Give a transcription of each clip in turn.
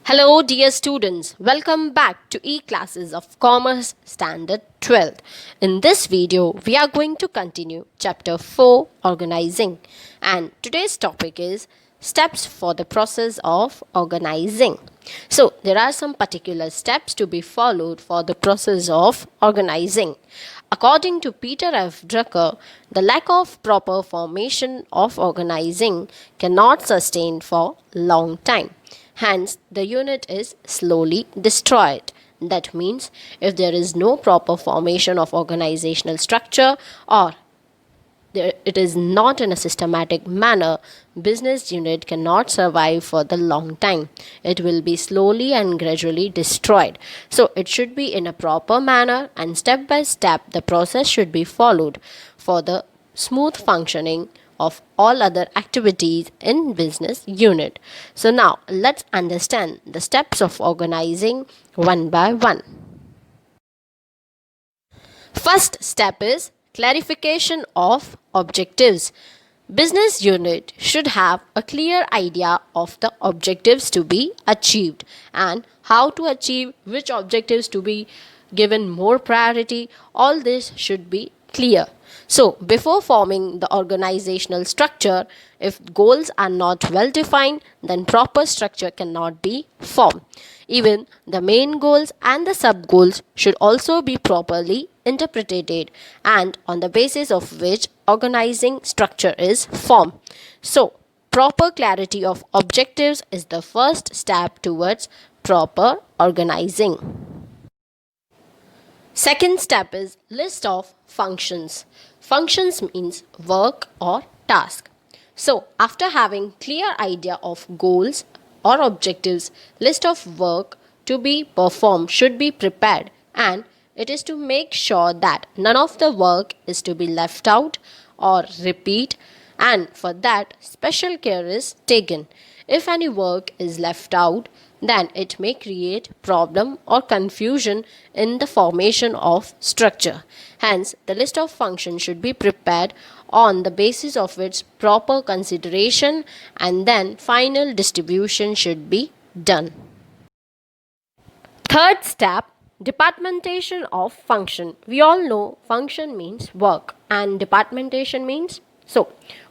Hello, dear students. Welcome back to e-classes of Commerce Standard 12th. In this video, we are going to continue Chapter 4, Organizing. And today's topic is Steps for the Process of Organizing. So, there are some particular steps to be followed for the process of organizing. According to Peter F. Drucker, the lack of proper formation of organizing cannot sustain for long time. Hence, the unit is slowly destroyed. That means, if there is no proper formation of organizational structure or it is not in a systematic manner, business unit cannot survive for the long time. It will be slowly and gradually destroyed. So it should be in a proper manner, and step by step the process should be followed for the smooth functioning of all other activities in business unit. So now let's understand the steps of organizing one by one. First step is clarification of objectives. Business unit should have a clear idea of the objectives to be achieved and how to achieve, which objectives to be given more priority. All this should be clear. So, before forming the organizational structure, if goals are not well defined, then proper structure cannot be formed. Even the main goals and the sub goals should also be properly interpreted, and on the basis of which organizing structure is formed. So, proper clarity of objectives is the first step towards proper organizing. Second step is list of functions. Functions means work or task. So, after having clear idea of goals or objectives, list of work to be performed should be prepared, and it is to make sure that none of the work is to be left out or repeat, and for that special care is taken. If any work is left out, then it may create problem or confusion in the formation of structure. Hence, the list of functions should be prepared on the basis of its proper consideration, and then final distribution should be done. Third step, departmentation of function. We all know function means work and departmentation means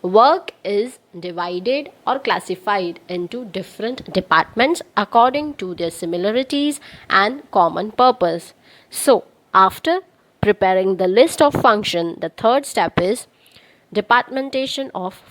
work is divided or classified into different departments according to their similarities and common purpose. So, after preparing the list of function, the third step is departmentation of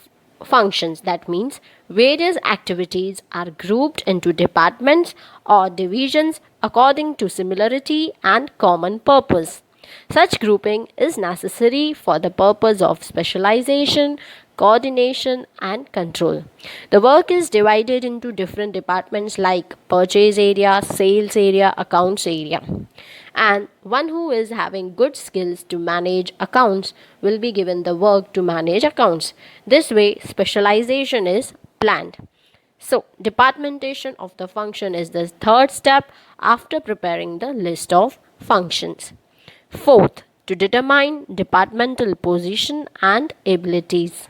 functions. That means various activities are grouped into departments or divisions according to similarity and common purpose. Such grouping is necessary for the purpose of specialization, coordination, and control. The work is divided into different departments like purchase area, sales area, accounts area. And one who is having good skills to manage accounts will be given the work to manage accounts. This way, specialization is planned. So, departmentation of the function is the third step after preparing the list of functions. Fourth, to determine departmental position and abilities.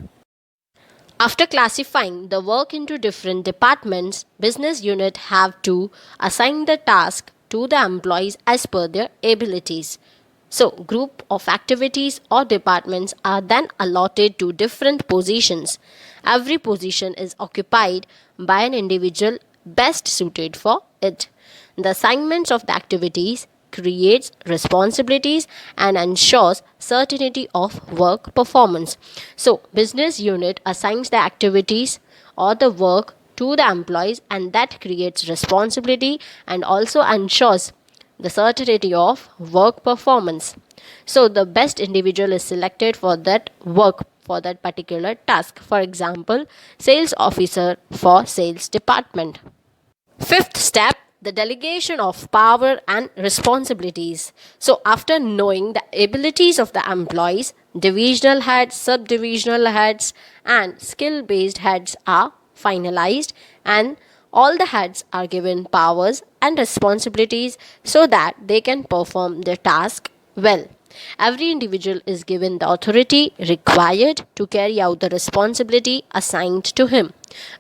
After classifying the work into different departments, business unit have to assign the task to the employees as per their abilities. So, group of activities or departments are then allotted to different positions. Every position is occupied by an individual best suited for it. The assignments of the activities creates responsibilities and ensures certainty of work performance. So, business unit assigns the activities or the work to the employees, and that creates responsibility and also ensures the certainty of work performance. So, the best individual is selected for that work for that particular task. For example, sales officer for sales department. Fifth step, the delegation of power and responsibilities. So, after knowing the abilities of the employees, divisional heads, subdivisional heads, and skill based heads are finalized, and all the heads are given powers and responsibilities so that they can perform their task well. Every individual is given the authority required to carry out the responsibility assigned to him.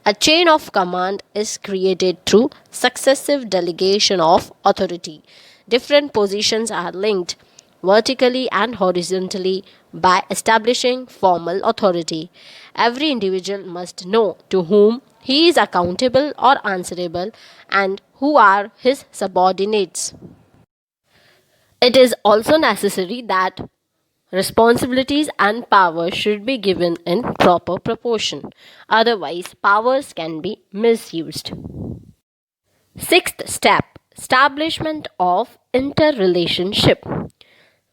A chain of command is created through successive delegation of authority. Different positions are linked vertically and horizontally by establishing formal authority. Every individual must know to whom he is accountable or answerable and who are his subordinates. It is also necessary that responsibilities and powers should be given in proper proportion. Otherwise, powers can be misused. Sixth step, establishment of interrelationship.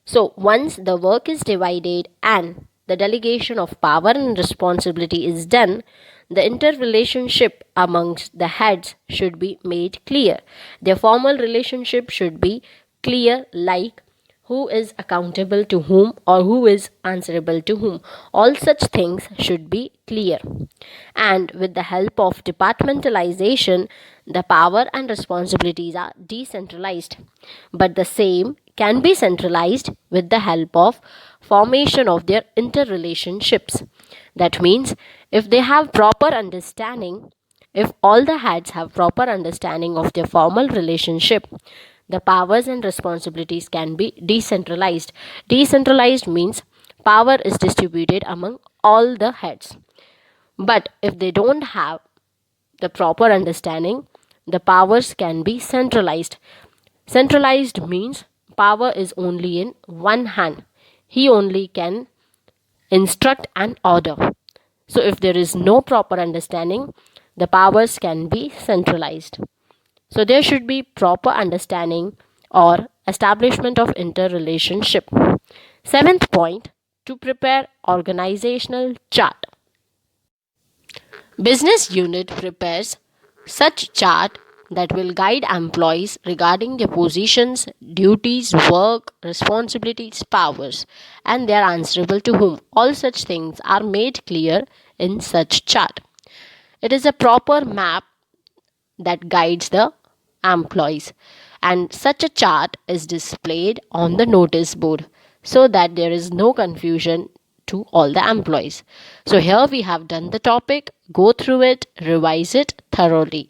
So, once the work is divided and the delegation of power and responsibility is done, the interrelationship amongst the heads should be made clear. Their formal relationship should be clear, like who is accountable to whom or who is answerable to whom. All such things should be clear. And with the help of departmentalization, the power and responsibilities are decentralized. But the same can be centralized with the help of formation of their interrelationships. That means if they have proper understanding, if all the heads have proper understanding of their formal relationship, the powers and responsibilities can be decentralized. Decentralized means power is distributed among all the heads. But if they don't have the proper understanding, the powers can be centralized. Centralized means power is only in one hand. He only can instruct and order. So if there is no proper understanding, the powers can be centralized. So there should be proper understanding or establishment of interrelationship. Seventh point, to prepare organizational chart. Business unit prepares such chart that will guide employees regarding their positions, duties, work, responsibilities, powers, and they are answerable to whom. All such things are made clear in such chart. It is a proper map that guides the employees, and such a chart is displayed on the notice board so that there is no confusion to all the employees. So here we have done the topic. Go through it, revise it thoroughly.